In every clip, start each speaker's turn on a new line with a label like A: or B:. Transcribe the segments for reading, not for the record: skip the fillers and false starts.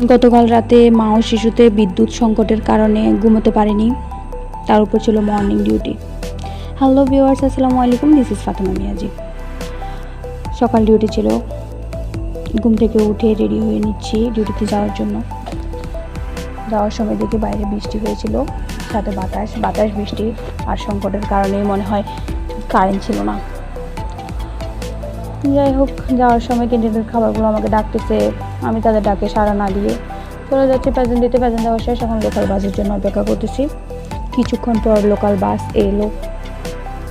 A: গতকাল রাতে মা ও শিশুতে বিদ্যুৎ সংকটের কারণে ঘুমোতে পারেনি, তার উপর ছিল মর্নিং ডিউটি। হ্যালো ভিউয়ার্স, আসসালামু আলাইকুম, দিস ইজ ফাতেমা মিয়াজি। সকাল ডিউটি ছিল, ঘুম থেকে উঠে রেডি হয়ে নিচ্ছি ডিউটিতে যাওয়ার জন্য। যাওয়ার সময় দেখি বাইরে বৃষ্টি হয়েছিল, সাথে বাতাস বৃষ্টি আর সংকটের কারণে মনে হয় কারেন্ট ছিল না। যাই হোক, যাওয়ার সময় ক্যান্টিনের খাবারগুলো আমাকে ডাকতেছে, আমি তাদের ডাকে সাড়া না দিয়ে চলে যাচ্ছি প্রেজেন্ট দিতে। প্রেজেন্ট দেওয়া শেষ, এখন লোকাল বাসের জন্য অপেক্ষা করতেছি। কিছুক্ষণ পর লোকাল বাস এলো,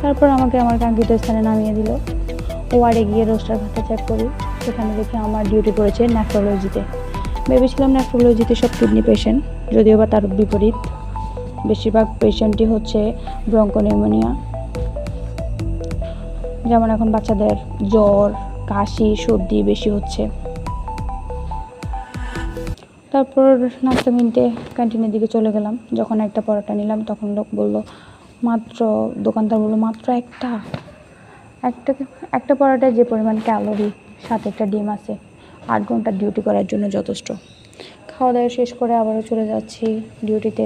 A: তারপর আমাকে আমার কাঙ্ক্ষিত স্থানে নামিয়ে দিল। ওয়ার্ডে গিয়ে রোস্টার খাতা চেক করি, সেখানে দেখি আমার ডিউটি পড়েছে নেফ্রোলজিতে। ভেবেছিলাম নেফ্রোলজিতে সব কিডনি পেশেন্ট, যদিও বা তার বিপরীত। বেশিরভাগ পেশেন্টই হচ্ছে ব্রঙ্কোনিউমোনিয়া, যেমন এখন বাচ্চাদের জ্বর, কাশি, সর্দি বেশি হচ্ছে। তারপর নাস্তা কিনতে ক্যান্টিনের দিকে চলে গেলাম। যখন একটা পরোটা নিলাম, তখন দোকানদার বললো মাত্র একটা পরোটায় যে পরিমাণ ক্যালোরি, সাথে একটা ডিম আছে, 8 ঘন্টা ডিউটি করার জন্য যথেষ্ট। খাওয়া দাওয়া শেষ করে আবারও চলে যাচ্ছি ডিউটিতে।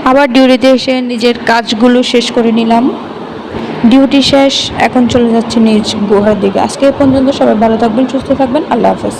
A: আবার ডিউটিতে এসে নিজের কাজগুলো শেষ করে নিলাম। ডিউটি শেষ, এখন চলে যাচ্ছে নিজ গুহার দিকে। আজকে এই পর্যন্ত, সবাই ভালো থাকবেন, সুস্থ থাকবেন, আল্লাহ হাফেজ।